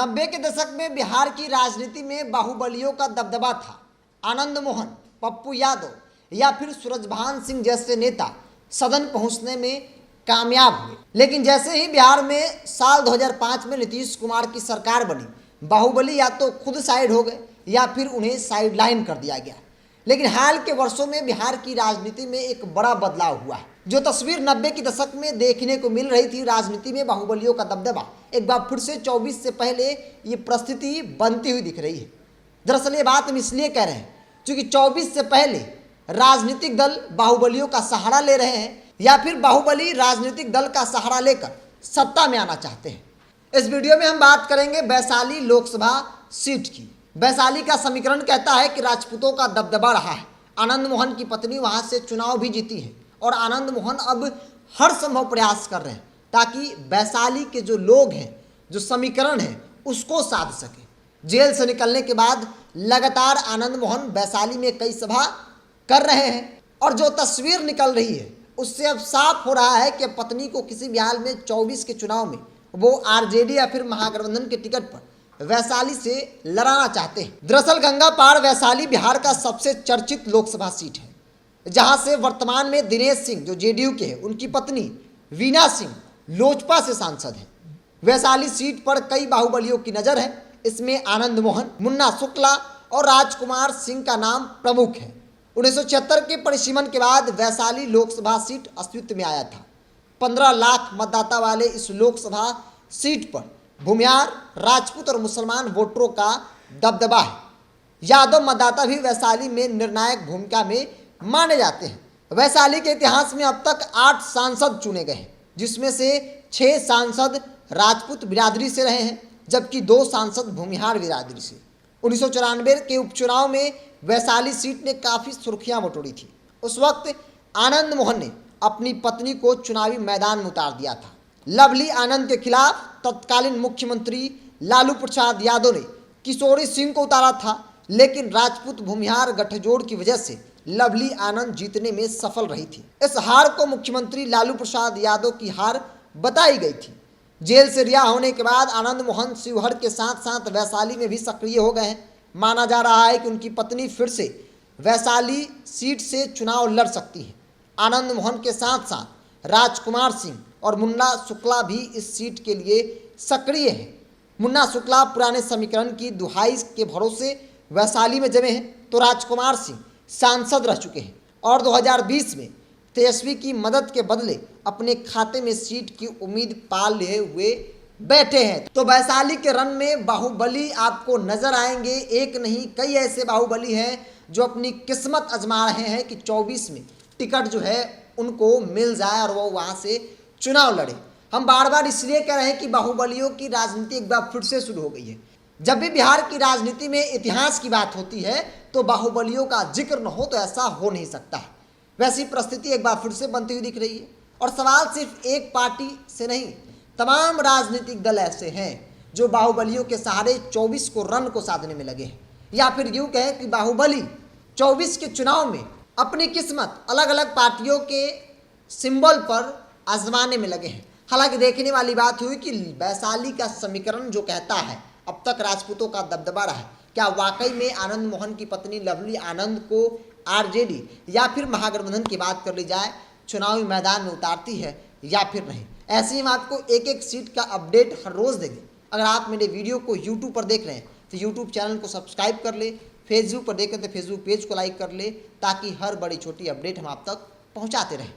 90 के दशक में बिहार की राजनीति में बाहुबलियों का दबदबा था। आनंद मोहन, पप्पू यादव या फिर सूरजभान सिंह जैसे नेता सदन पहुंचने में कामयाब हुए, लेकिन जैसे ही बिहार में साल 2005 में नीतीश कुमार की सरकार बनी, बाहुबली या तो खुद साइड हो गए या फिर उन्हें साइडलाइन कर दिया गया। लेकिन हाल के वर्षों में बिहार की राजनीति में एक बड़ा बदलाव हुआ है। जो तस्वीर 90 के दशक में देखने को मिल रही थी, राजनीति में बाहुबलियों का दबदबा, एक बार फिर से 24 से पहले ये परिस्थिति बनती हुई दिख रही है। दरअसल ये बात हम इसलिए कह रहे हैं क्योंकि 24 से पहले राजनीतिक दल बाहुबलियों का सहारा ले रहे हैं या फिर बाहुबली राजनीतिक दल का सहारा लेकर सत्ता में आना चाहते हैं। इस वीडियो में हम बात करेंगे वैशाली लोकसभा सीट की। वैशाली का समीकरण कहता है कि राजपूतों का दबदबा रहा है। आनंद मोहन की पत्नी वहां से चुनाव भी जीती है और आनंद मोहन अब हर संभव प्रयास कर रहे हैं ताकि वैशाली के जो लोग हैं, जो समीकरण है, उसको साध सके। जेल से निकलने के बाद लगातार आनंद मोहन वैशाली में कई सभा कर रहे हैं और जो तस्वीर निकल रही है उससे अब साफ हो रहा है कि पत्नी को किसी भी हाल में 24 के चुनाव में वो आरजेडी या फिर महागठबंधन के टिकट पर वैशाली से लड़ाना चाहते हैं। दरअसल गंगा पार वैशाली बिहार का सबसे चर्चित लोकसभा सीट है, जहां से वर्तमान में दिनेश सिंह जो जेडीयू के हैं, उनकी पत्नी वीना सिंह लोजपा से सांसद हैं। वैशाली सीट पर कई बाहुबलियों की नजर है। इसमें आनंद मोहन, मुन्ना शुक्ला और राजकुमार सिंह का नाम प्रमुख है। 1976 के परिसीमन के बाद वैशाली लोकसभा सीट अस्तित्व में आया था। 15 लाख मतदाता वाले इस लोकसभा सीट पर भूमिहार, राजपूत और मुसलमान वोटरों का दबदबा है। यादव मतदाता भी वैशाली में निर्णायक भूमिका में माने जाते हैं। वैशाली के इतिहास में अब तक 8 सांसद चुने गए हैं, जिसमें से 6 सांसद राजपूत बिरादरी से रहे हैं, जबकि 2 सांसद भूमिहार बिरादरी से। 1994 के उपचुनाव में वैशाली सीट ने काफ़ी सुर्खियां बटोरी थी। उस वक्त आनंद मोहन ने अपनी पत्नी को चुनावी मैदान में उतार दिया था। लवली आनंद के खिलाफ तत्कालीन मुख्यमंत्री लालू प्रसाद यादव ने किशोरी सिंह को उतारा था, लेकिन राजपूत भूमिहार गठजोड़ की वजह से लवली आनंद जीतने में सफल रही थी। इस हार को मुख्यमंत्री लालू प्रसाद यादव की हार बताई गई थी। जेल से रिहा होने के बाद आनंद मोहन शिवहर के साथ साथ वैशाली में भी सक्रिय हो गए हैं। माना जा रहा है कि उनकी पत्नी फिर से वैशाली सीट से चुनाव लड़ सकती है। आनंद मोहन के साथ साथ राजकुमार सिंह और मुन्ना शुक्ला भी इस सीट के लिए सक्रिय हैं। मुन्ना शुक्ला पुराने समीकरण की दुहाई के भरोसे वैशाली में जमे हैं, तो राजकुमार सिंह सांसद रह चुके हैं और 2020 में तेजस्वी की मदद के बदले अपने खाते में सीट की उम्मीद पाल लिए हुए बैठे हैं। तो वैशाली के रन में बाहुबली आपको नजर आएंगे। एक नहीं, कई ऐसे बाहुबली हैं जो अपनी किस्मत आजमा रहे हैं कि 24 में टिकट जो है उनको मिल जाए और वो वहाँ से चुनाव लड़े। हम बार बार इसलिए कह रहे हैं कि बाहुबलियों की राजनीति एक बार फिर से शुरू हो गई है। जब भी बिहार की राजनीति में इतिहास की बात होती है तो बाहुबलियों का जिक्र न हो तो ऐसा हो नहीं सकता है। वैसी परिस्थिति एक बार फिर से बनती हुई दिख रही है और सवाल सिर्फ एक पार्टी से नहीं, तमाम राजनीतिक दल ऐसे हैं जो बाहुबलियों के सहारे 24 को रन को साधने में लगे हैं, या फिर यूँ कहें कि बाहुबली 24 के चुनाव में अपनी किस्मत अलग अलग पार्टियों के सिंबल पर आजमाने में लगे हैं। हालांकि देखने वाली बात हुई कि वैशाली का समीकरण जो कहता है अब तक राजपूतों का दबदबा रहा है, क्या वाकई में आनंद मोहन की पत्नी लवली आनंद को आरजेडी या फिर महागठबंधन की बात कर ली जाए चुनावी मैदान में उतारती है या फिर नहीं। ऐसे ही हम आपको एक एक सीट का अपडेट हर रोज़ देंगे। अगर आप मेरे वीडियो को यूट्यूब पर देख रहे हैं तो यूट्यूब चैनल को सब्सक्राइब कर ले, फेसबुक पर देखें तो फेसबुक पेज को लाइक कर ले, ताकि हर बड़ी छोटी अपडेट हम आप तक पहुँचाते रहें।